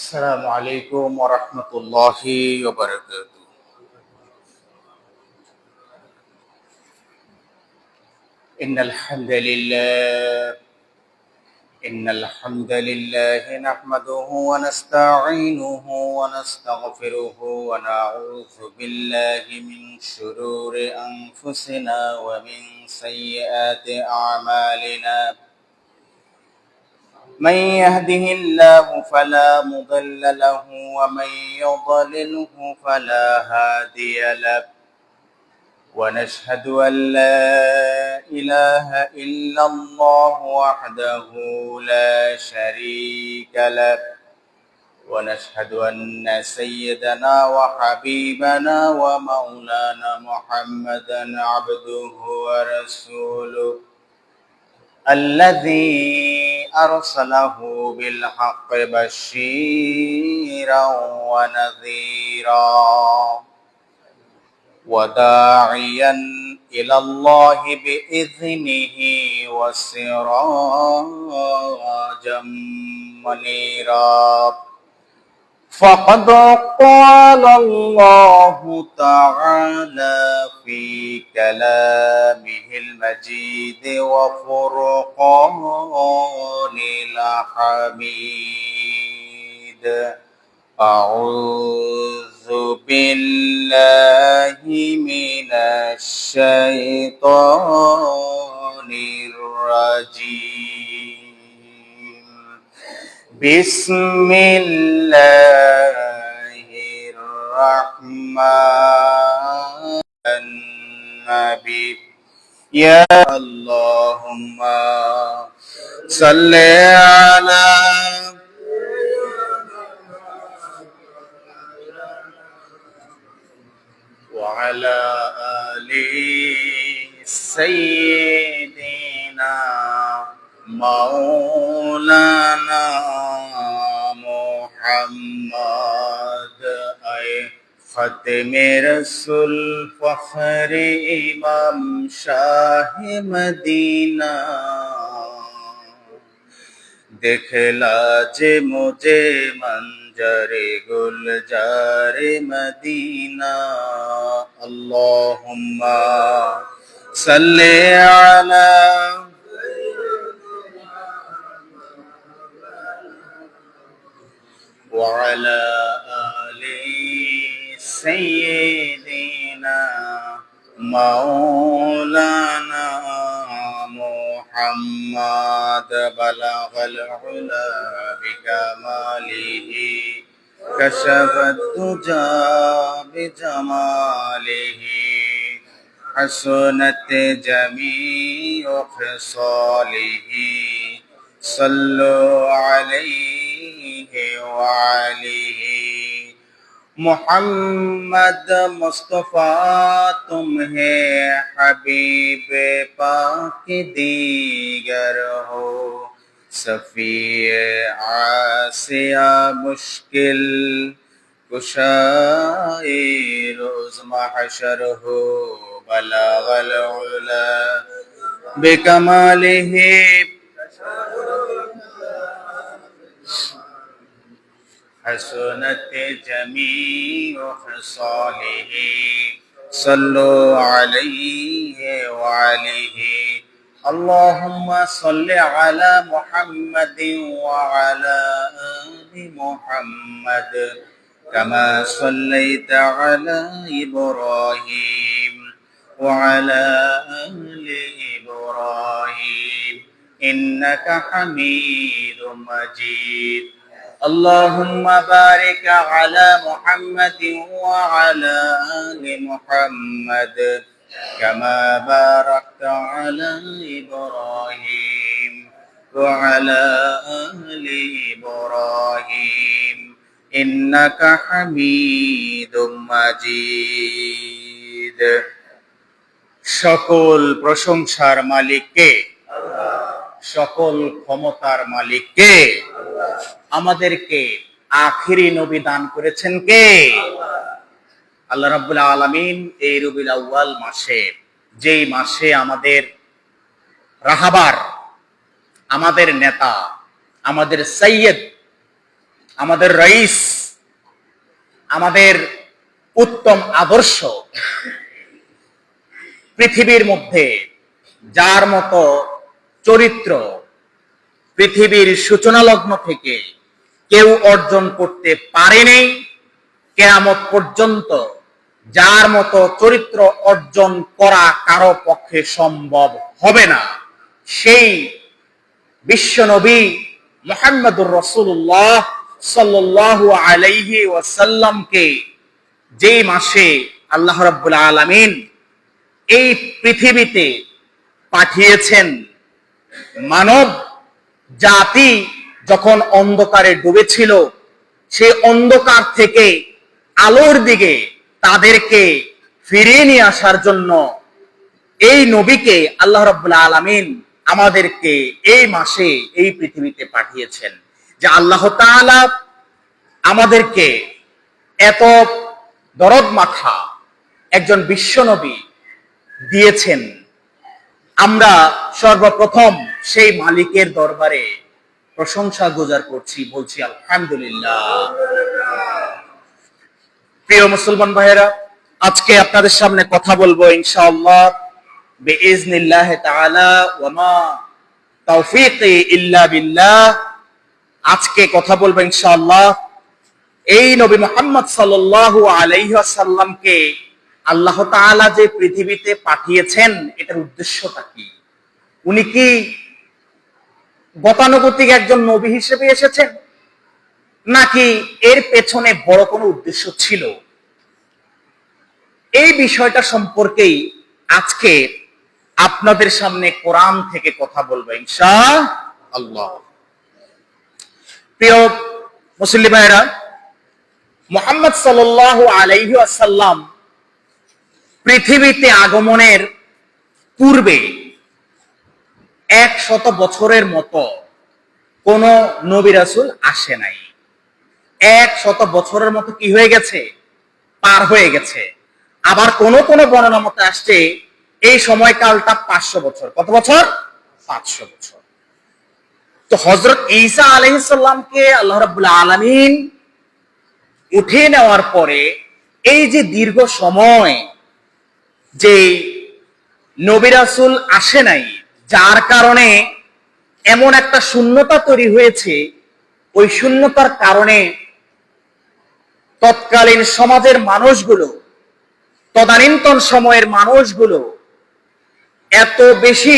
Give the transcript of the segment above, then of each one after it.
السلام عليكم ورحمة الله وبركاته. إن الحمد لله نحمده ونستعينه ونستغفره ونعوذ بالله من شرور أنفسنا ومن سيئات أعمالنا. من يهده الله فلا مضل له ومن يضلله فلا هادي له، ونشهد أن لا إله إلا الله وحده لا شريك له، ونشهد أن سيدنا وحبيبنا ومولانا محمدا عبده ورسوله الذي أرسله بالحق بشيرا ونذيرا وداعيا إلى الله بإذنه وسراجا منيرا. فقد قال الله تعالى في كلامه المجيد وفرقانه الحميد: أعوذ بالله من الشيطان الرجيم. بسم الله الرحمن النبي. يا اللهم صل على وعلى آل سيدنا مولانا محمد أي ختم رسول فخر إمام شاہ مدینہ. देखला जे मुझे मंजरे गुलजारे मदीना. अल्लाहुम्मा सल्ले अला वअला आलि सय्यिदिना मौलाना मुहम्मद. बलगल उला बिकमालिही कशफत दुजा बिजमालिही हसनत जमीउ खिसालिही. सल्लु अलैहि व आलिही. मोहम्मद मुस्तफ़ा तुम्हें हबीब पाक दीगर हो. सफ़ीए आसिया मुश्किल कुशाए रोज़ महशर हो. बलगल उला बिकमालिही हसनत जमीउ खिसालिही. सल्लु अलैहि व आलिही. अल्लाहुम्मा सल्लि अला मुहम्मदिन व अला आलि मुहम्मद कमा सल्लैता अला इब्राहीम व अला आलि इब्राहीम इन्नका हमीदुम मजीद. اللهم بارك على محمد وعلى آل محمد كما باركت على إبراهيم وعلى آل إبراهيم إنك حميد مجيد. সকল প্রশংসার মালিক কে? সকল ক্ষমতার মালিক কে? আমাদেরকে আখিরি নবী দান করেছেন কে? আল্লাহ রাব্বুল আলামিন এই রবিউল আউয়াল মাসে, যেই মাসে আমাদের রাহাবার, আমাদের নেতা, আমাদের সৈয়দ আমাদের রাইস, আমাদের উত্তম আদর্শ, পৃথিবীর মধ্যে যার মতো চরিত্র পৃথিবীর সূচনা লগ্ন থেকে কেউ অর্জন করতে পারেনি, কিয়ামত পর্যন্ত যার মতো চরিত্র অর্জন করা কারো পক্ষে সম্ভব হবে না, সেই বিশ্বনবী মুহাম্মদুর রাসূলুল্লাহ সাল্লাল্লাহু আলাইহি ওয়াসাল্লামকে যে মাসে আল্লাহ রাব্বুল আলামিন এই পৃথিবীতে পাঠিয়েছেন, মানব জাতি যখন অন্ধকারে ডুবেছিল, সেই অন্ধকার থেকে আলোর দিকে তাদেরকে ফিরিয়ে নিয়ে আসার জন্য এই নবীকে আল্লাহ রাব্বুল আলামিন আমাদেরকে এই মাসে এই পৃথিবীতে পাঠিয়েছেন। যে আল্লাহ তাআলা আমাদেরকে এত দরদ মাখা একজন বিশ্বনবী দিয়েছেন, আমরা সর্বপ্রথম সেই মালিকের দরবারে প্রশংসা গুজার করছি, বলছি আলহামদুলিল্লাহ। প্রিয় মুসলমান ভাইয়েরা, আজকে আপনাদের সামনে কথা বলবো ইনশাআল্লাহ বিইজনিল্লাহ তাআলা ওয়া মা তাওফীকি ইল্লা বিল্লাহ। আজকে কথা বলবো ইনশাআল্লাহ এই নবী মুহাম্মদ সাল্লাল্লাহু আলাইহি ওয়াসাল্লামকে আল্লাহ তাআলা যে পৃথিবীতে পাঠিয়েছেন, এটার উদ্দেশ্যটা কি? উনি কি গতানুগতিক একজন নবী হিসেবে এসেছেন, নাকি এর পেছনে বড় কোনো উদ্দেশ্য ছিল? এই বিষয়টা সম্পর্কেই আজকে আপনাদের সামনে কোরআন থেকে কথা বলবো ইনশাআল্লাহ। প্রিয় মুসলিম ভাইরা, মুহাম্মদ সাল্লাল্লাহু আলাইহি ওয়াসাল্লাম পৃথিবীতে আগমনের পূর্বে 100 বছরের মতো কোন নবী রাসূল আসে নাই। 100 বছরের মতো কি হয়ে গেছে? পার হয়ে গেছে। আবার কোন কোন বর্ণনা মতে আসছে এই সময়কালটা 500 বছর। কত বছর? 500 বছর। তো হযরত ঈসা আলাইহিস সালামকে আল্লাহ রাব্বুল আলামিন উঠিয়ে নেওয়ার পরে এই যে দীর্ঘ সময় যে নবী রাসূল আসে নাই, যার কারণে এমন একটা শূন্যতা তৈরি হয়েছে, ওই শূন্যতার কারণে তৎকালীন সমাজের মানুষগুলো, তদানীন্তন সময়ের মানুষগুলো এত বেশি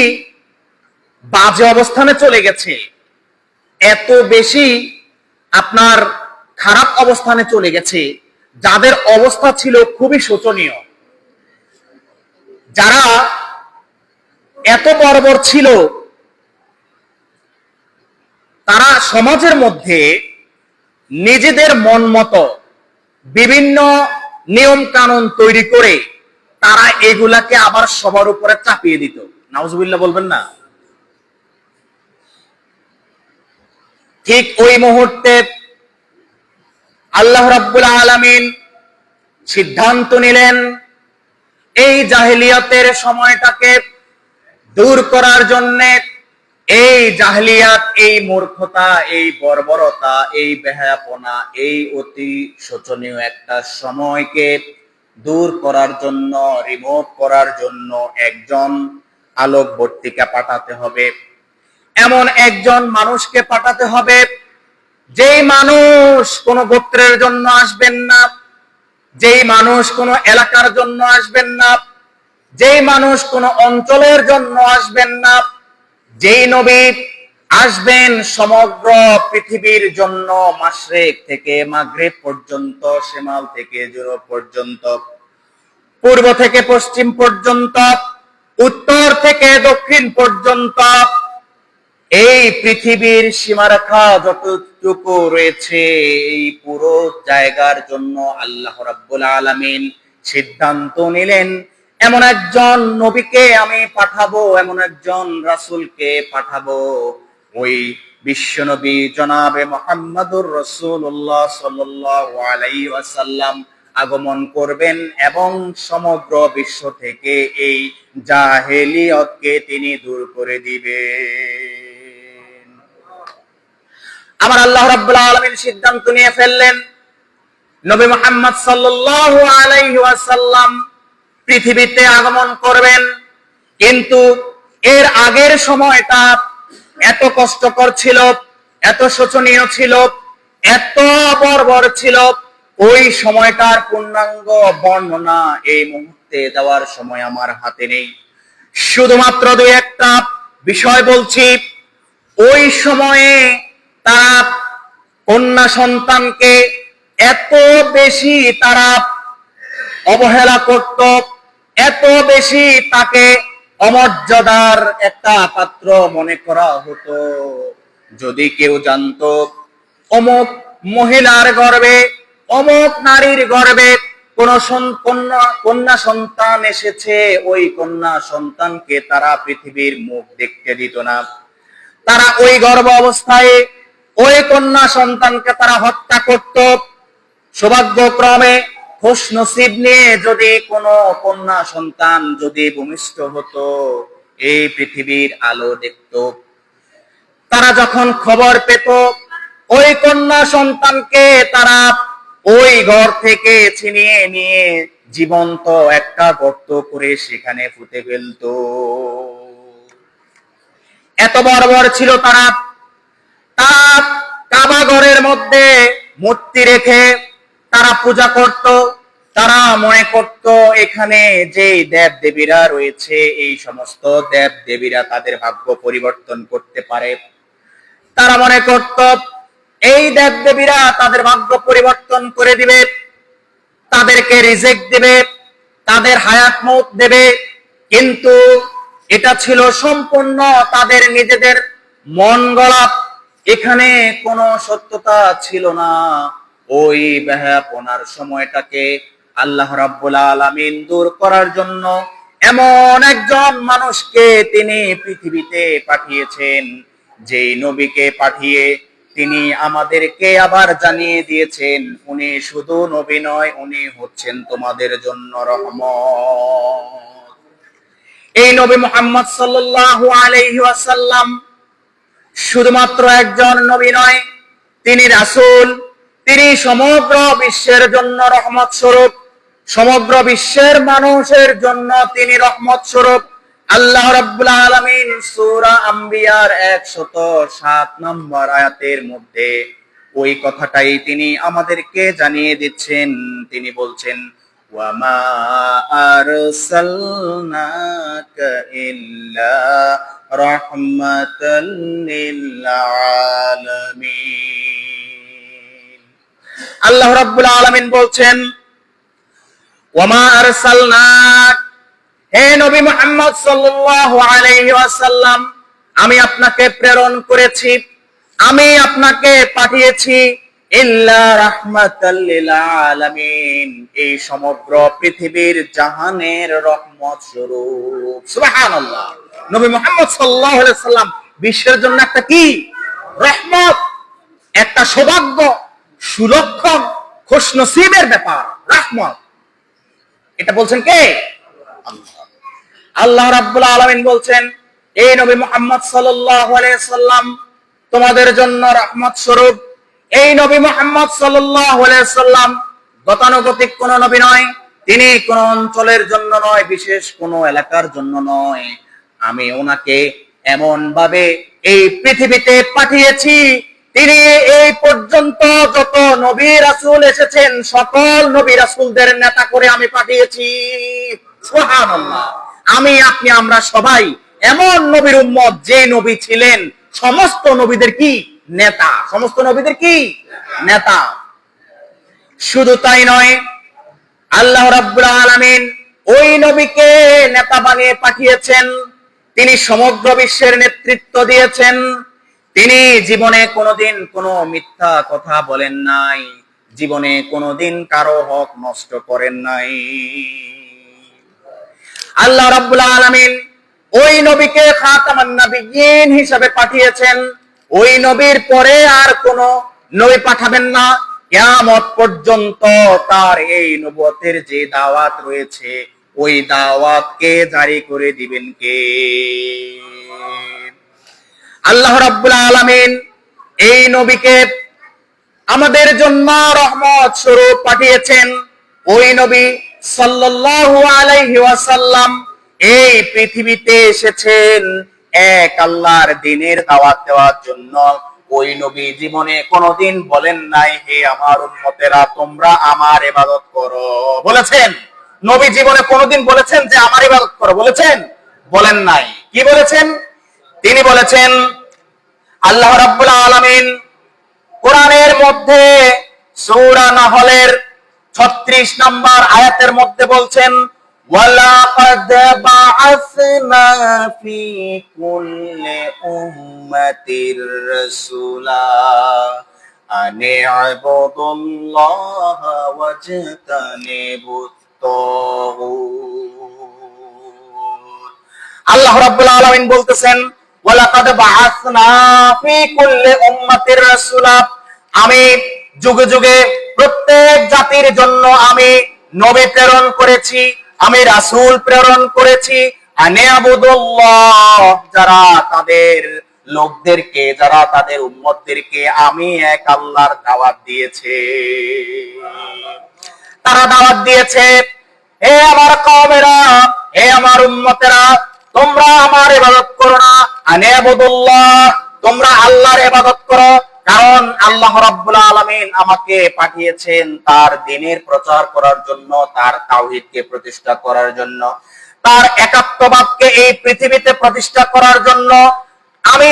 বাজে অবস্থানে চলে গেছে, এত বেশি আপনার খারাপ অবস্থানে চলে গেছে, যাদের অবস্থা ছিল খুবই শোচনীয়। যারা এত বর্বর ছিল, তারা সমাজের মধ্যে নিজেদের মন মতো বিভিন্ন নিয়ম কানুন তৈরি করে তারা এগুলাকে আবার সবার উপরে চাপিয়ে দিত। নাউজুবিল্লাহ বলবেন না? ঠিক ওই মুহূর্তে আল্লাহ রাব্বুল আলামিন সিদ্ধান্ত নিলেন এই জাহেলিয়াতের সময়টাকে দূর করার জন্য, এই জাহেলিয়াত, এই মূর্খতা, এই বর্বরতা, এই বেহায়াপনা, এই অতি শোচনীয় একটা সময়কে দূর করার জন্য, রিমুভ করার জন্য একজন আলোকবর্তিকা পাঠাতে হবে। এমন একজন মানুষকে পাঠাতে হবে যেই মানুষ কোন গোত্রের জন্য আসবেন না, যেই মানুষ কোন এলাকার জন্য আসবেন না, যেই মানুষ কোন অঞ্চলের জন্য আসবেন না, যেই নবী আসবেন সমগ্র পৃথিবীর জন্য, মাশরিক থেকে মাগরিব পর্যন্ত, শিমাল থেকে জুনুব পর্যন্ত, পূর্ব থেকে পশ্চিম পর্যন্ত, উত্তর থেকে দক্ষিণ পর্যন্ত, এই পৃথিবীর সীমারেখা যতটুকু রয়েছে, এই পুরো জায়গার জন্য আল্লাহ রাব্বুল আলামিন সিদ্ধান্ত নিলেন এমন একজন নবীকে আমি পাঠাবো, এমন একজন রাসূলকে পাঠাবো। ওই বিশ্ব নবী জনাবে মুহাম্মদুর রাসূলুল্লাহ সাল্লাল্লাহু আলাইহি ওয়াসাল্লাম আগমন করবেন এবং সমগ্র বিশ্ব থেকে এই জাহেলিয়তকে তিনি দূর করে দিবেন। আমার আল্লাহ রাব্বুল আলামিন সিদ্ধান্ত নিয়ে ফেললেন, নবী মুহাম্মদ সাল্লাল্লাহু আলাইহি ওয়াসাল্লাম পৃথিবীতে আগমন করবেন। কিন্তু এর আগের সময়টা এত কষ্টকর ছিল, এত শোচনীয় ছিল, এত বর্বর ছিল, ওই সময়টার পূর্ণাঙ্গ বর্ণনা এই মুহূর্তে দেওয়ার সময় আমার হাতে নেই। শুধুমাত্র দুই একটা বিষয় বলছি। ওই সময়ে তারা কন্যা সন্তানকে এত বেশি তারা অবহেলা করত, এত বেশি তাকে অমর্যাদার একটা পাত্র মনে করা হতো। যদি কেউ জানতো অমুক মহিলার গর্ভে, অমুক নারীর গর্ভে কোন কন্যা সন্তান এসেছে, ওই কন্যা সন্তানকে তারা পৃথিবীর মুখ দেখতে দিত না। তারা ওই গর্ভ অবস্থায় ওই কন্যা সন্তানকে তারা হত্যা করত। সৌভাগ্যক্রমে খুশ নসিব নিয়ে যদি কোনো কন্যা সন্তান যদি ভূমিষ্ঠ হতো, এই পৃথিবীর আলো দেখত, তারা যখন খবর পেত, ওই কন্যা সন্তানকে তারা ওই ঘর থেকে ছিনিয়ে নিয়ে জীবন্ত একটা গর্ত করে সেখানে পুঁতে ফেলত। এত বর্বর ছিল তারা। তারা কাবা ঘরের মধ্যে মূর্তি রেখে তারা পূজা করত। তারা মনে করত এখানে যে দেব দেবীরা রয়েছে, এই সমস্ত দেব দেবীরা তাদের ভাগ্য পরিবর্তন করতে পারে। তারা মনে করত এই দেব দেবীরা তাদের ভাগ্য পরিবর্তন করে দিবে, তাদেরকে রিজেক দেবে, তাদের হায়াত মৌত দেবে। কিন্তু এটা ছিল সম্পূর্ণ তাদের নিজেদের মন গড়া। এখানে কোনো সত্যতা ছিল না। ওই বেহায়াপনার সময়টাকে আল্লাহ রাব্বুল আলামিন দূর করার জন্য এমন একজন মানুষকে তিনি পৃথিবীতে পাঠিয়েছেন, যেই নবীকে পাঠিয়ে তিনি আমাদেরকে আবার জানিয়ে দিয়েছেন উনি শুধু নবী নয়, উনি হচ্ছেন তোমাদের জন্য রহমত। এই নবী মুহাম্মদ সাল্লাল্লাহু আলাইহি ওয়াসাল্লাম শুধুমাত্র একজন নবী নয়, তিনি রাসূল। তিনি সমগ্র বিশ্বের জন্য রহমত স্বরূপ, সমগ্র বিশ্বের মানুষের জন্য তিনি রহমত স্বরূপ। আল্লাহ রাব্বুল আলামিন সূরা আম্বিয়ার 107 নম্বর আয়াতের মধ্যে ওই কথাটাই তিনি আমাদেরকে জানিয়ে দিচ্ছেন। তিনি বলছেন, ওয়ামা আরসালনাকা ইল্লা রাহমাতাল লিল আলামিন। আল্লাহ রাব্বুল আলামিন বলছেন, ওয়ামা আরসালনাক, হে নবী মুহাম্মদ সাল্লাল্লাহু আলাইহি ওয়াসাল্লাম, আমি আপনাকে প্রেরণ করেছি, আমি আপনাকে পাঠিয়েছি ইল্লা রাহমাতাল লিল আলামিন, এই সমগ্র পৃথিবীর জাহানের রহমত স্বরূপ। সুবহানাল্লাহ। নবী মুহাম্মদ সাল্লাল্লাহু আলাইহি ওয়াসাল্লাম বিশ্বের জন্য একটা কি রহমত, একটা সৌভাগ্য, সুলক্ষণ, খুশনসিবের ব্যাপার, রহমত। এটা বলছেন কে? আল্লাহ। আল্লাহ রাব্বুল আলামিন বলছেন, এই নবী মুহাম্মদ সাল্লাল্লাহু আলাইহি ওয়াসাল্লাম তোমাদের জন্য রহমত স্বরূপ। এই নবী মুহাম্মদ সাল্লাল্লাহু আলাইহি ওয়াসাল্লাম গতানুগতিক কোন নবী নয়, তিনি কোন অঞ্চলের জন্য নয়, বিশেষ কোন এলাকার জন্য নয়। আমি ওনাকে এমন ভাবে এই পৃথিবীতে পাঠিয়েছি, তিনি এই পর্যন্ত যত নবী রাসূল এসেছেন সকল নবী রাসূলদের নেতা করে আমি পাঠিয়েছি। সুবহানাল্লাহ। আমি আপনি আমরা সবাই এমন নবীর উম্মত, যে নবী ছিলেন সমস্ত নবীদের কি নেতা, সমস্ত নবীদের কি নেতা। শুধু তাই নয়, আল্লাহ রাব্বুল আলামিন ওই নবীকে নেতা বানিয়ে পাঠিয়েছেন। তিনি সমগ্র বিশ্বের নেতৃত্ব দিয়েছেন। তিনি জীবনে কোনোদিন কোনো মিথ্যা কথা বলেন নাই, জীবনে কোনোদিন কারো হক নষ্ট করেন নাই। আল্লাহ রাব্বুল আলামিন ওই নবীকে খাতামান নবিয়্যিন হিসেবে পাঠিয়েছেন। ওই নবীর পরে আর কোন নবী পাঠাবেন না। কিয়ামত পর্যন্ত তার এই নবুয়তের যে দাওয়াত রয়েছে, ওই দাওয়াতকে জারি করে দিবেন কে? আল্লাহ রাব্বুল আলামিন এই নবীকে আমাদের জন্য রহমত স্বরূপ পাঠিয়েছেন। ওই নবী সাল্লাল্লাহু আলাইহি ওয়াসাল্লাম এই পৃথিবীতে এসেছেন এক আল্লাহর দ্বীনের দাওয়াত দেওয়ার জন্য। ওই নবী জীবনে কোনোদিন বলেন নাই, হে আমার উম্মতেরা তোমরা আমার ইবাদত করো। বলেছেন? নবী জীবনে কোনোদিন বলেছেন যে আমার ইবাদত করো? বলেছেন? বলেন নাই। কি বলেছেন? তিনি বলেছেন, আল্লাহ রাব্বুল আলামিন কোরআনের মধ্যে সূরা নাহলের 36 নম্বর আয়াতের মধ্যে বলছেন, ওয়ালাকাদ বাআসনা ফি কুল্লি উম্মাতির রাসূলা আনি ইবুদুল্লাহ ওয়াজতানিবুত তাগুত। আল্লাহ রাব্বুল আলামিন বলতেছেন, ওয়ালাকাদ বাআসনা ফি কুল্লি উম্মাতির রাসূলা, আমি যুগে যুগে প্রত্যেক জাতির জন্য আমি নবী প্রেরণ করেছি, আমি রাসূল প্রেরণ করেছি। আনিয়াবুদুল্লাহ, যারা তাদের লোকদেরকে, যারা তাদের উম্মতদেরকে আমি এক আল্লাহর দাওয়াত দিয়েছে। তারা দাওয়াত দিয়েছে, হে আমার কওমেরা, হে আমার উম্মতেরা, তোমরা আমার ইবাদত করো না, আনিয়াবুদুল্লাহ, তোমরা আল্লাহর ইবাদত করো। কারণ আল্লাহ রাব্বুল আলামিন আমাকে পাঠিয়েছেন তার দ্বীনের প্রচার করার জন্য, তার তাওহীদকে প্রতিষ্ঠা করার জন্য, তার একাত্মবাদকে এই পৃথিবীতে প্রতিষ্ঠা করার জন্য। আমি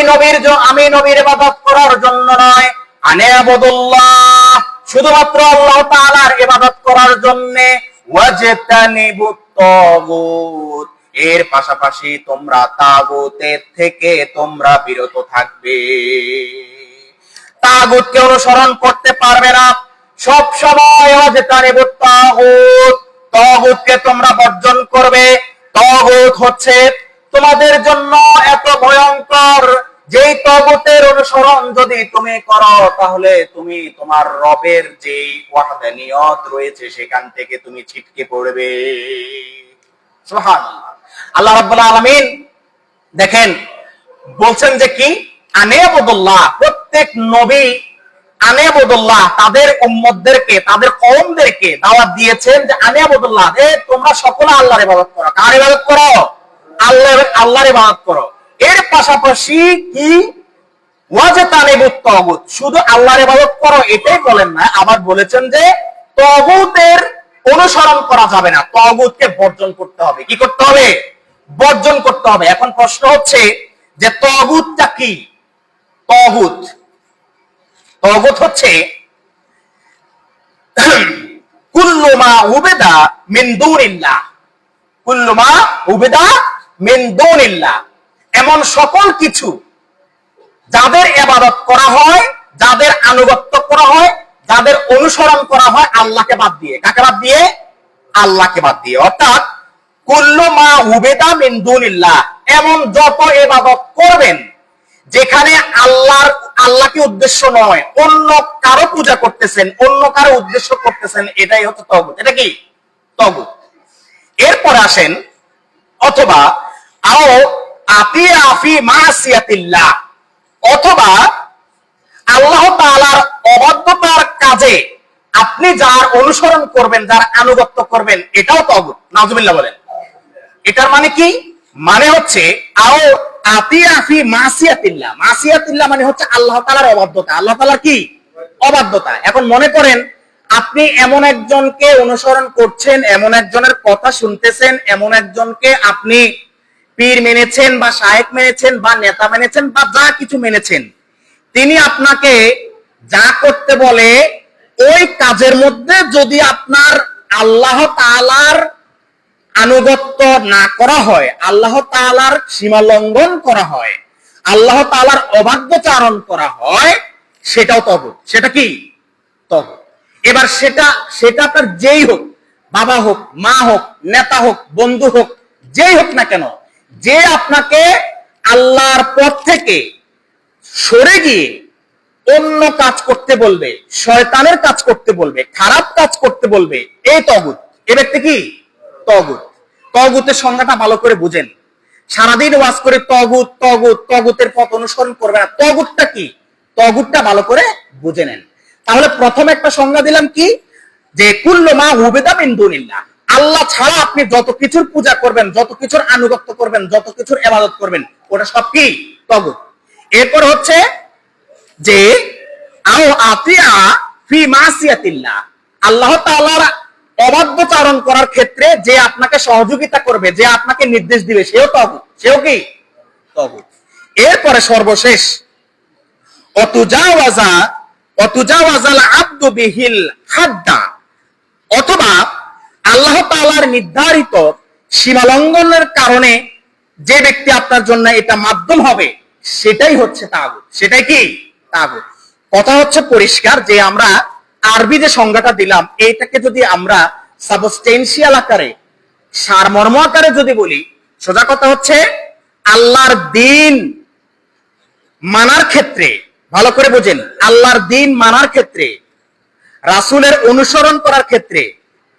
নবীর ইবাদত করার জন্য নয়, আনিয়াবুদুল্লাহ, শুধুমাত্র আল্লাহ তাআলার ইবাদত করার জন্য। ওয়াজতানিবুত তাগুত, এর পাশাপাশি তোমরা তাগুতের থেকে তোমরা বিরত থাকবে। তাগুতকে অনুসরণ করতে পারবে না। সব সময় ওয়াজতানিবুত তাগুত, তাগুতকে তোমরা বর্জন করবে। তাগুত হচ্ছে তোমাদের জন্য এত ভয়ঙ্কর, যেই তাগুতের অনুসরণ যদি তুমি করো তাহলে তুমি তোমার রবের যেই ওয়াহদানিয়ত রয়েছে সেখান থেকে তুমি ছিটকে পড়বে। সুবহানাল্লাহ। আল্লাহ রাব্বুল আলামিন দেখেন বলছেন যে কি, আনিয়াবুদুল্লাহ, প্রত্যেক নবী আনিয়াবুদুল্লাহ তাদের উম্মতদেরকে, তাদের কওমদেরকে দাওয়াত দিয়েছেন যে আনিয়াবুদুল্লাহ, তোমরা সকলে আল্লাহর ইবাদত করো। কার ইবাদত করো? আল্লাহর ইবাদত করো। এর পাশাপাশি কি, ওয়াজতানিবুত তাগুত, শুধু আল্লাহর ইবাদত করো এটাই বলেন না, আবার বলেছেন যে তাগুতের অনুসরণ করা যাবে না, তাগুতকে বর্জন করতে হবে। কি করতে হবে? বর্জন করতে হবে। এখন প্রশ্ন হচ্ছে যে তাগুতটা কি? তাগুত হচ্ছে কুল্লু মা উবিদা মিন দুনিল্লাহ, কুল্লু মা উবিদা মিন দুনিল্লাহ, এমন সকল কিছু যাদের ইবাদত করা হয়, যাদের আনুগত্য করা হয়, যাদের অনুসরণ করা হয় আল্লাহকে বাদ দিয়ে। কাকে বাদ দিয়ে? আল্লাহকে বাদ দিয়ে। অর্থাৎ কুল্লু মা উবিদা মিন দুনিল্লাহ, এমন যত ইবাদত করবেন যেখানে আল্লাহকে উদ্দেশ্য নয়, অন্য কারো পূজা করতেছেন, অন্য কারো উদ্দেশ্য করতেছেন, এটাই হচ্ছে তাগুত। এটা কি? তাগুত। এরপর আসেন, অথবা আও আতিয়া ফি মাসিয়াতিল্লাহ, অথবা আল্লাহ তাআলার অবাধ্যতার কাজে আপনি যার অনুসরণ করবেন, যার আনুগত্য করবেন, এটাও তাগুত। নাউজুবিল্লাহ বলেন। এটার মানে কি? মানে হচ্ছে আও আতিয়া ফি মাসিয়াতিল্লাহ, মাসিয়াতিল্লাহ মানে হচ্ছে আল্লাহ তাআলার অবাধ্যতা। আল্লাহ তাআলার কি? অবাধ্যতা। এখন মনে করেন আপনি এমন একজনকে অনুসরণ করছেন, এমন একজনের কথা শুনতেছেন, এমন একজনকে আপনি পীর মেনেছেন বা শায়েখ মেনেছেন বা নেতা মেনেছেন বা যা কিছু মেনেছেন, তিনি আপনাকে যা করতে বলে ওই কাজের মধ্যে যদি আপনার আল্লাহ তাআলার আনুগত্য না করা হয়, আল্লাহ তাআলার সীমা লঙ্ঘন করা হয়, আল্লাহ তাআলার অবাধ্যচারণ করা হয়, সেটাও তাগুত। সেটা কি? তাগুত। এবার সেটা আপনার যেই হোক, বাবা হোক, মা হোক, নেতা হোক, বন্ধু হোক, যেই হোক না কেন, যে আপনাকে আল্লাহর পথ থেকে সরে গিয়ে অন্য কাজ করতে বলবে, শয়তানের কাজ করতে বলবে, খারাপ কাজ করতে বলবে, এই তাগুত। এ ব্যক্তি কি? তাগুত। তাগুতের সংজ্ঞাটা ভালো করে বুঝেন। সারাদিন ওয়াজ করে তাগুত তাগুত, তাগুতের পথ অনুসরণ করবে না। তাগুতটা কি? তাগুতটা ভালো করে বুঝে নেন। তাহলে প্রথম একটা সংজ্ঞা দিলাম কি, যে কুল্লু মা উবিদা মিন দুনিল্লাহ, আল্লাহ ছাড়া আপনি যত কিছুর পূজা করবেন, যত কিছুর আনুগত্য করবেন, যত কিছুর ইবাদত করবেন, ওটা সব কি তাগুত। এরপর হচ্ছে যে আও আতিয়া ফি মাসিয়াতিল্লাহ, আল্লাহ তাআলার অবাধ্যচারণ করার ক্ষেত্রে যে আপনাকে সহযোগিতা করবে, যে আপনাকে নির্দেশ দিবে, সেও তাগুত, সেও কি তাগুত। এরপরে সর্বশেষ অতুজাওয়াজাল আব্দু বিহিল হাদ্দা, অথবা আল্লাহ তাআলার নির্ধারিত সীমা লঙ্ঘনের কারণে যে ব্যক্তি আপনার জন্য এটা মাধ্যম হবে, সেটাই হচ্ছে তাগুত। সেটাই কি তাগুত। কথা হচ্ছে পরিষ্কার, যে আমরা আরবি যে সংজ্ঞাটা দিলাম, এইটাকে যদি আমরা সাবস্টেন্সিয়াল আকারে, সারমর্ম আকারে যদি বলি, সোজা কথা হচ্ছে আল্লাহর দ্বীন মানার ক্ষেত্রে, ভালো করে বুঝেন, আল্লাহর দ্বীন মানার ক্ষেত্রে, রাসূলের অনুসরণ করার ক্ষেত্রে,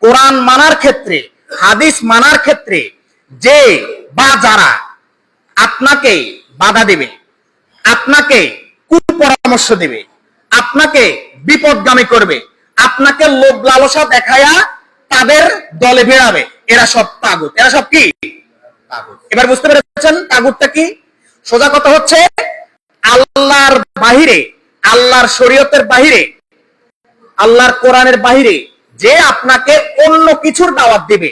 কোরআন মানার ক্ষেত্রে, হাদিস মানার ক্ষেত্রে যে বা যারা আপনাকে বাধা দেবে, আপনাকে কুপরামর্শ দেবে, আপনাকে বিপদগামী করবে, আপনাকে লোভ লালসা দেখায়া তাদের দলে বেড়াবে, এরা সব তাগুত। এরা সব কি তাগুত। এবার বুঝতে পেরেছেন তাগুতটা কি? সোজা কথা হচ্ছে আল্লাহর বাহিরে, আল্লাহর শরীয়তের বাহিরে, আল্লাহর কোরআনের বাহিরে যে আপনাকে অন্য কিছুর দাওয়াত দিবে,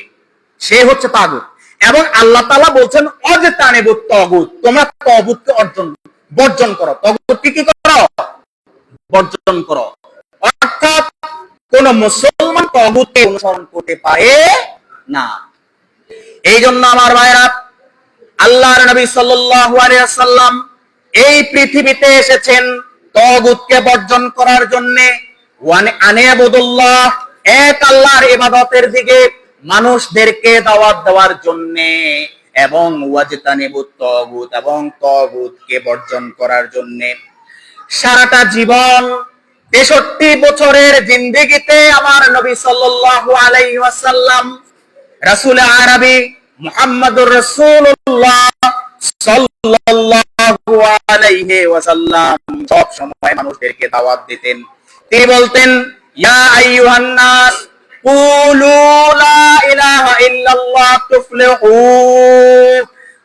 সে হচ্ছে তাগুত। এবং আল্লাহ তাআলা বলছেন অজতানিবুত তাগুত, তোমরা তাগুতকে বর্জন করো। তাগুতকে কি করো? বর্জন করো। অর্থাৎ কোন মুসলমান তাগুতকে অনুসরণ করতে পারে না। এই জন্য আমার ভাইরা, আল্লাহর নবী সাল্লাল্লাহু আলাইহি ওয়াসাল্লাম এই পৃথিবীতে এসেছেন তাগুতকে বর্জন করার জন্য, আনিয়াবুদুল্লাহ, এক আল্লাহর ইবাদতের দিকে মানুষদেরকে দাওয়াত দেওয়ার জন্য, এবং ওয়াজতানিবুত তাগুত, এবং তাগুতকে বর্জন করার জন্য। সারাটা জীবন 63 বছরের জিন্দেগিতে আমার নবী সাল্লাল্লাহু আলাইহি ওয়াসাল্লাম, রাসূল আরবি মুহাম্মদুর রাসূলুল্লাহ সাল্লাল্লাহু আলাইহি ওয়াসাল্লাম সব সময় মানুষদেরকে দাওয়াত দিতেন। তিনি বলতেন, ইয়া আইয়ুহান নাস কুলু লা ইলাহা ইল্লাল্লাহ তুফলিহু।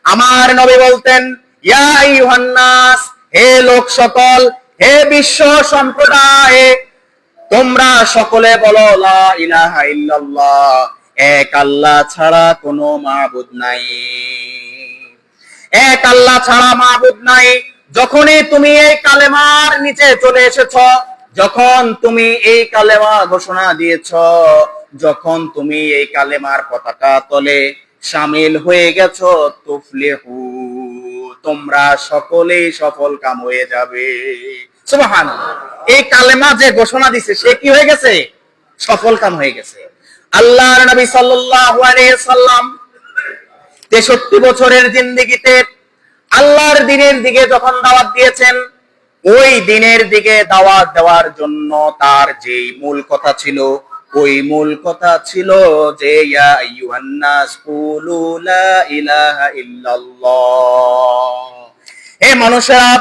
আমার নবী বলতেন, ইয়া আইয়ুহান নাস, হে লোক সকল, হে বিশ্ব সম্প্রদায়, তোমরা সকলে বলো লা ইলাহা ইল্লাল্লাহ, এক আল্লাহ ছাড়া কোনো মাবুদ নাই, এক আল্লাহ ছাড়া মাবুদ নাই। যখনই তুমি এই কালেমার নিচে চলে এসেছ, যখন তুমি এই কালেমা ঘোষণা দিয়েছ, যখন তুমি এই কালেমার পতাকা তলে শামিল হয়ে গেছো, তুফলিহু, তোমরা সকলেই সফল কাম হয়ে যাবে। সুবহানাল্লাহ। এই কালেমা যে ঘোষণা দিছে, সে কি হয়ে গেছে? সফল কাম হয়ে গেছে। আল্লাহর নবী সাল্লাল্লাহু আলাইহি সাল্লাম 63 বছরের জিন্দেগিতে আল্লাহর দ্বীনের দিকে যখন দাওয়াত দিয়েছেন, ওই দ্বীনের দিকে দাওয়াত দেওয়ার জন্য তার যে মূল কথা ছিল, ওই মূল কথা ছিল যে ইয়া আইয়ুহান নাস কুলু লা ইলাহা ইল্লাল্লাহ, হে মানুষেরা,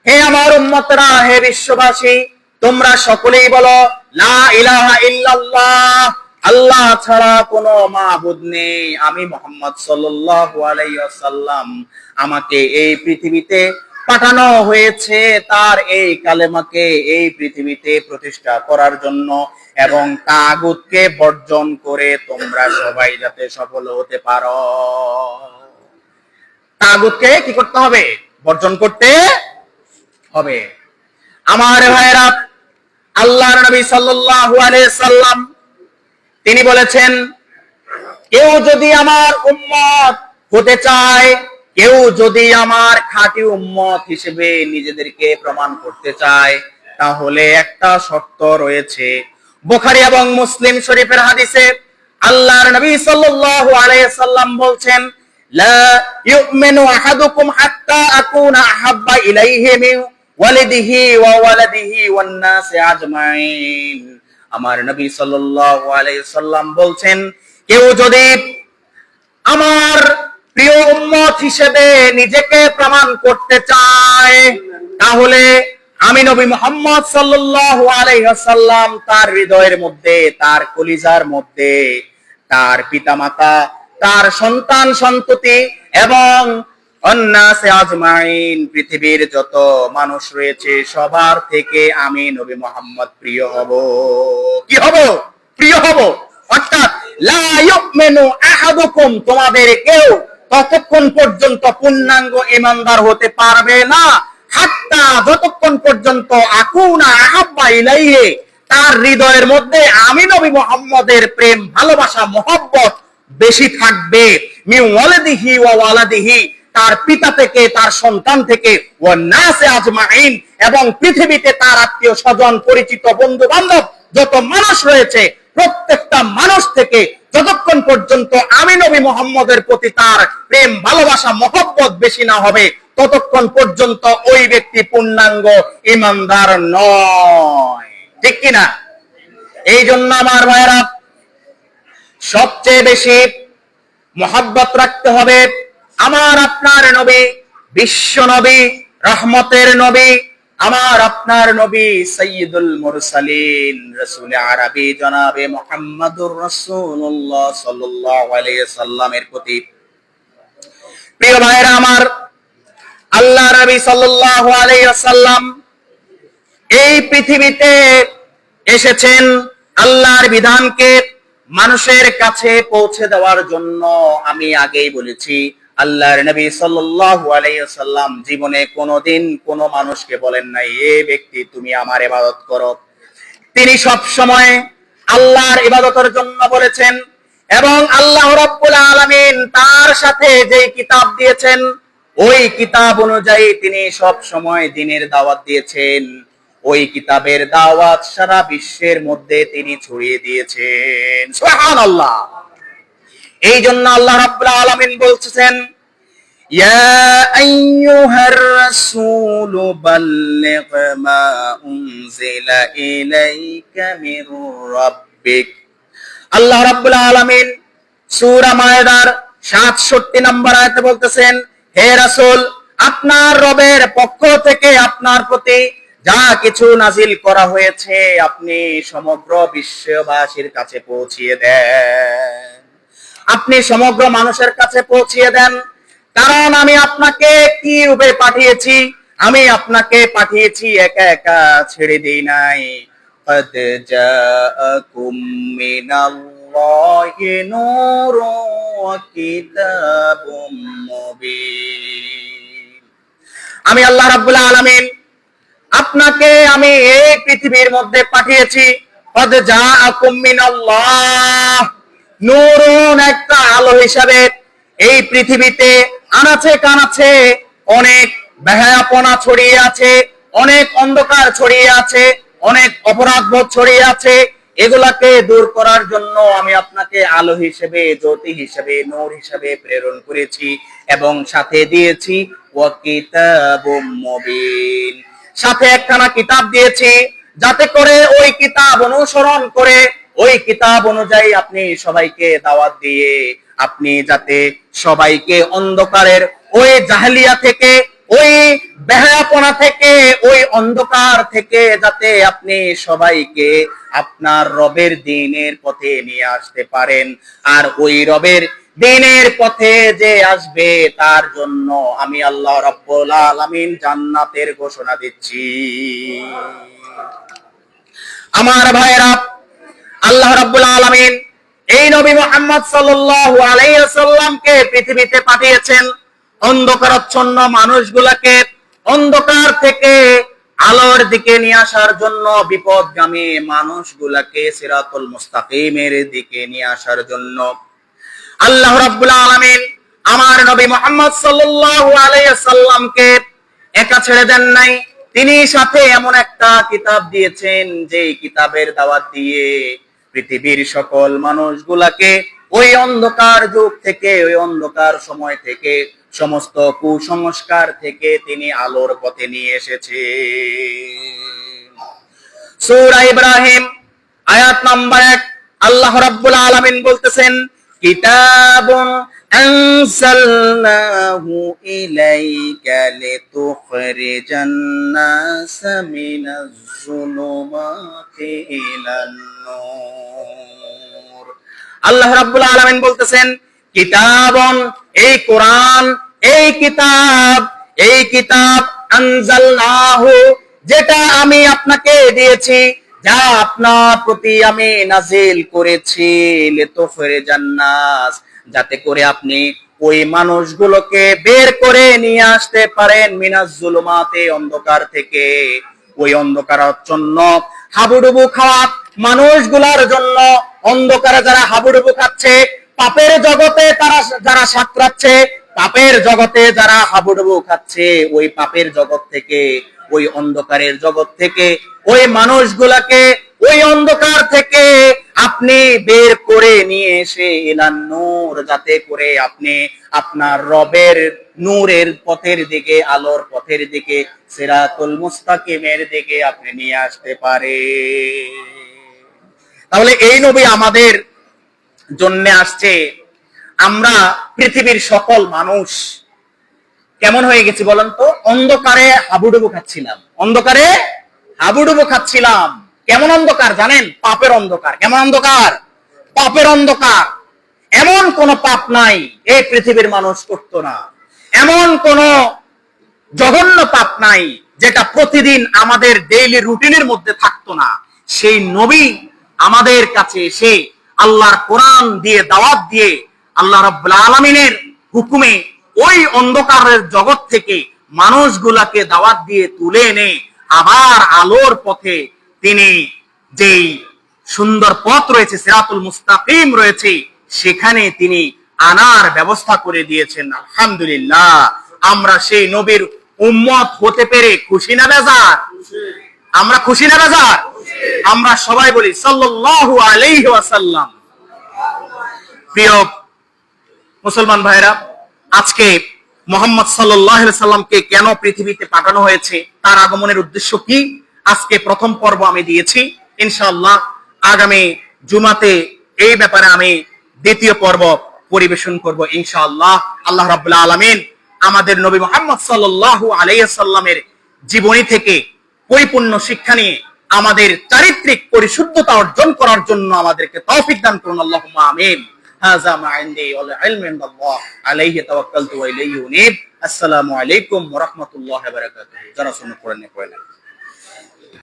হে আমার উম্মতরা, হে বিশ্ববাসী, তোমরা সকলেই বলো লা ইলাহা ইল্লাল্লাহ, আল্লাহ ছাড়া কোনো মাবুদ নেই। আমি মুহাম্মদ সাল্লাল্লাহু আলাইহি ওয়াসাল্লাম, আমাকে এই পৃথিবীতে পাঠানো হয়েছে তার এই কালেমাকে এই পৃথিবীতে প্রতিষ্ঠা করার জন্য, এবং তাগুতকে বর্জন করে তোমরা সবাই যাতে সফল হতে পারো। তাগুতকে কি করতে হবে? বর্জন করতে হবে। আমার ভাইরা, আল্লাহর নবী সাল্লাল্লাহু আলাইহি সাল্লাম তিনি বলেছেন, কেউ যদি আমার উম্মত হতে চায়, কেউ যদি আমার খাঁটি উম্মত হিসেবে নিজেদেরকে প্রমাণ করতে চায়, তাহলে একটা শর্ত রয়েছে। বুখারী এবং মুসলিম শরীফের হাদিসে আল্লাহর নবী সাল্লাল্লাহু আলাইহি সাল্লাম বলছেন, লা ইউমিনু আহাদুকুম হাত্তা আকুনা আহাব্বা ইলাইহি মিন ওয়ালিদিহি ওয়া ওয়ালাদিহি ওয়ান নাসি আজমাইন। আমার নবী সাল্লাল্লাহু আলাইহি সাল্লাম বলছেন, কেউ যদি আমার প্রিয় উম্মত হিসেবে নিজেকে প্রমাণ করতে চায়, তাহলে আমি নবী মুহাম্মদ সাল্লাল্লাহু আলাইহি ওয়াসাল্লাম তার হৃদয়ের মধ্যে, তার কলিজার মধ্যে তার পিতামাতা, তার সন্তান সন্ততি এবং অন্নাসে আজমাইন, পৃথিবীর যত মানুষ রয়েছে সবার থেকে আমি নবী মুহাম্মদ প্রিয় হব। কি হব? প্রিয় হব। অর্থাৎ লা ইউমিনু আহাদুকুম, তোমাদের কেউ ততক্ষণ পর্যন্ত পূর্ণাঙ্গ ঈমানদার হতে পারবে না, হাত্তা, যতক্ষণ পর্যন্ত আকুনা আহাব্বা ইলাইহি, তার হৃদয়ের মধ্যে আমি নবী মুহাম্মদের প্রেম, ভালোবাসা, মহব্বত বেশি থাকবে। মিন ওয়ালাদিহি ওয়া ওয়ালাদিহি, তার পিতা থেকে, তার সন্তান থেকে, ওয়া নাসে আজমাইন, এবং পৃথিবীতে তার আত্মীয় স্বজন, পরিচিত, বন্ধু বান্ধব যত মানুষ রয়েছে প্রত্যেকটা মানুষ থেকে যতক্ষণ পর্যন্ত আমি নবী মুহাম্মদের প্রতি তার প্রেম, ভালোবাসা, মহব্বত বেশি না হবে ততক্ষণ পর্যন্ত ওই ব্যক্তি পূর্ণাঙ্গ ঈমানদার নয়। ঠিক কিনা? এই জন্য আমার ভাইরা, সবচেয়ে বেশি মহব্বত রাখতে হবে আমার আপনার নবী, বিশ্ব নবী, রহমতের নবী, আমার আপনার নবী সাইয়্যিদুল মুরসালিন, রাসূল আরবি জনাবে মুহাম্মদুর রাসূলুল্লাহ সাল্লাল্লাহু আলাইহি সাল্লামের প্রতি। প্রিয় ভাইরা আমার, আল্লাহ নবী সাল্লাল্লাহু আলাইহি ওয়াসাল্লাম এই পৃথিবীতে এসেছেন আল্লাহর বিধানকে মানুষের কাছে পৌঁছে দেওয়ার জন্য। আমি আগেই বলেছি, আল্লাহর নবী সাল্লাল্লাহু আলাইহি ওয়াসাল্লাম জীবনে কোনোদিন কোনো মানুষকে বলেন নাই, এ ব্যক্তি তুমি আমার ইবাদত করো। তিনি সব সময় আল্লাহর ইবাদতের জন্য বলেছেন, এবং আল্লাহ রাব্বুল আলামিন তার সাথে যেই কিতাব দিয়েছেন ওই কিতাব অনুযায়ী তিনি সব সময় দ্বীনের দাওয়াত দিয়েছেন। ওই কিতাবের দাওয়াত সারা বিশ্বের মধ্যে তিনি ছড়িয়ে দিয়েছেন। সুবহানাল্লাহ। এই জন্য আল্লাহ রাব্বুল আলামিন বলছেন, ইয়া আইয়ুহার রাসূলু বাল্লিগ মা উনজিলা ইলাইকা মির রাব্বিক। আল্লাহ রাব্বুল আলামিন সূরা মায়েদার 67 নম্বর আয়াতে বলতেছেন, হে রাসূল, আপনার রবের পক্ষ থেকে আপনার প্রতি যা কিছু নাজিল করা হয়েছে আপনি সমগ্র বিশ্ববাসীর কাছে পৌঁছিয়ে দেন। আপনি সমগ্র মানুষের কাছে পৌঁছিয়ে দেন, কারণ আমি আপনাকে কি রূপে পাঠিয়েছি? আমি আপনাকে পাঠিয়েছি একা একা, ছেড়ে দেই নাই। قد جاءكم من الله نور وكتاب مبين। আমি আল্লাহ রাব্বুল আলামিন আপনাকে আমি এই পৃথিবীর মধ্যে পাঠিয়েছি। قد جاءكم من الله নূরুন, একটা আলো হিসাবে। এই পৃথিবীতে আনাচে কানাচে অনেক বেহায়াপনা ছড়িয়ে আছে, অনেক অন্ধকার ছড়িয়ে আছে, অনেক অপরাধবোধ ছড়িয়ে আছে। এগুলাকে দূর করার জন্য আমি আপনাকে আলো হিসেবে, জ্যোতি হিসেবে, নূর হিসেবে প্রেরণ করেছি, এবং সাথে দিয়েছি ওয়া কিতাবুম মুবিন, সাথে একখানা কিতাব দিয়েছি, যাতে করে ওই কিতাব অনুসরণ করে ওই কিতাব অনুযায়ী আপনি সবাইকে দাওয়াত দিয়ে আপনি যাতে সবাইকে অন্ধকারের ওই জাহেলিয়া থেকে, ওই বেহায়াপনা থেকে, ওই অন্ধকার থেকে যাতে আপনি সবাইকে আপনার রবের দ্বীনের পথে নিয়ে আসতে পারেন। আর ওই রবের দ্বীনের পথে যে আসবে তার জন্য আমি আল্লাহ রাব্বুল আলামিন জান্নাতের ঘোষণা দিচ্ছি। আমার ভাইরা, আল্লাহ রাব্বুল আলামিন এই নবী মুহাম্মদ সাল্লাল্লাহু আলাইহি ওয়াসাল্লামকে পৃথিবীতে পাঠিয়েছেন অন্ধকারাচ্ছন্ন মানুষগুলোকে অন্ধকার থেকে আলোর দিকে নিয়ে আসার জন্য, বিপদগামী মানুষগুলোকে সিরাতুল মুস্তাকিমের দিকে নিয়ে আসার জন্য। আল্লাহ রাব্বুল আলামিন আমার নবী মুহাম্মদ সাল্লাল্লাহু আলাইহি ওয়াসাল্লামকে একা ছেড়ে দেন নাই, তিনি সাথে এমন একটা কিতাব দিয়েছেন যে কিতাবের দাওয়াত দিয়ে পৃথিবীর সকল মানুষগুলাকে ওই অন্ধকার যুগ থেকে, ওই অন্ধকার সময় থেকে, সমস্ত কুসংস্কার থেকে তিনি আলোর পথে নিয়ে এসেছে। সূরা ইব্রাহিম আয়াত নাম্বার 1 আল্লাহ রাব্বুল আলামিন বলতেছেন, কিতাবুন আনজালনাহু ইলাইকা লিতুখরিজান নাস মিনাজ যুলুমাতি ইলান নূর। আল্লাহ রাব্বুল আলামিন বলতেছেন, কিতাবন, এই কোরআন, এই কিতাব আনজালনাহু, যেটা আমি আপনাকে দিয়েছি, যা আপনার প্রতি আমি নাজিল করেছি, লিতুখরিজান নাস, যাতে করে আপনি ওই মানুষগুলোকে বের করে নিয়ে আসতে পারেন মিনাজ যুলুমাতে, অন্ধকার থেকে। ওই অন্ধকারাচ্ছন্ন হাবুডুবু খাওয়া মানুষগুলোর জন্য, অন্ধকারে যারা হাবুডুবু খাচ্ছে, পাপের জগতে তারা যারা সাঁতরাচ্ছে, পাপের জগতে যারা হাবুডুবু খাচ্ছে, ওই পাপের জগৎ থেকে, ওই অন্ধকারের জগৎ থেকে ওই মানুষগুলাকে ওই অন্ধকার থেকে আপনি বের করে নিয়ে এসে ইলান নূর, যাতে করে আপনি আপনার রবের নূরের পথের দিকে, আলোর পথের দিকে, সিরাতুল মুস্তাকিমের দিকে আপনি নিয়ে আসতে পারে। তাহলে এই নবী আমাদের জন্য আসছে। আমরা পৃথিবীর সকল মানুষ কেমন হয়ে গেছি বলেন তো? অন্ধকারে হাবুডুবু খাচ্ছিলাম, অন্ধকারে হাবুডুবু খাচ্ছিলাম। কেমন অন্ধকার জানেন? পাপের অন্ধকার। কেমন অন্ধকার? পাপের অন্ধকার। এমন কোন পাপ নাই এই পৃথিবীর মানুষ করত না, এমন কোন জঘন্য পাপ নাই যেটা প্রতিদিন আমাদের ডেইলি রুটিনের মধ্যে থাকতো না। সেই নবী আমাদের কাছে এসে আল্লাহর কোরআন দিয়ে, দাওয়াত দিয়ে, আল্লাহ রাব্বুল আলামিনের হুকুমে ওই অন্ধকারের জগৎ থেকে মানুষগুলাকে দাওয়াত দিয়ে তুলে এনে আবার আলোর পথে তিনি যেই সুন্দর পথ রয়েছে, সিরাতুল মুস্তাকিম রয়েছে, সেখানে তিনি আনার ব্যবস্থা করে দিয়েছেন। আলহামদুলিল্লাহ, আমরা সেই নবীর উম্মত হতে পেরে খুশি না বেজার? আমরা খুশি না বেজার? আমরা সবাই বলি সাল্লাল্লাহু আলাইহি ওয়াসাল্লাম। প্রিয় মুসলমান ভাইরা, আজকে মুহাম্মদ সাল্লাল্লাহু আলাইহি সাল্লামকে কেন পৃথিবীতে পাঠানো হয়েছে, তার আগমনের উদ্দেশ্য কি, আজকে প্রথম পর্ব আমি দিয়েছি। ইনশাআল্লাহ আগামী জুমাতে এই ব্যাপারে আমি দ্বিতীয় পর্ব পরিবেশন করব ইনশাআল্লাহ। আল্লাহ রাব্বুল আলামিন আমাদের নবী মুহাম্মদ সাল্লাল্লাহু আলাইহি সাল্লামের জীবনী থেকে পরিপূর্ণ শিক্ষা নিয়ে আমাদের চারিত্রিক পরিশুদ্ধতা অর্জন করার জন্য আমাদেরকে তৌফিক দান করুন। আল্লাহুম্মা আমিন। হাযা মা ইনদি ওয়াল ইলমু ইনদাল্লাহ আলাইহি তাওয়াক্কালতু ওয়া ইলাইহি উনীব। আসসালামু আলাইকুম ওয়া রাহমাতুল্লাহি ওয়া বারাকাতুহু। যারা শুনে পড়েন।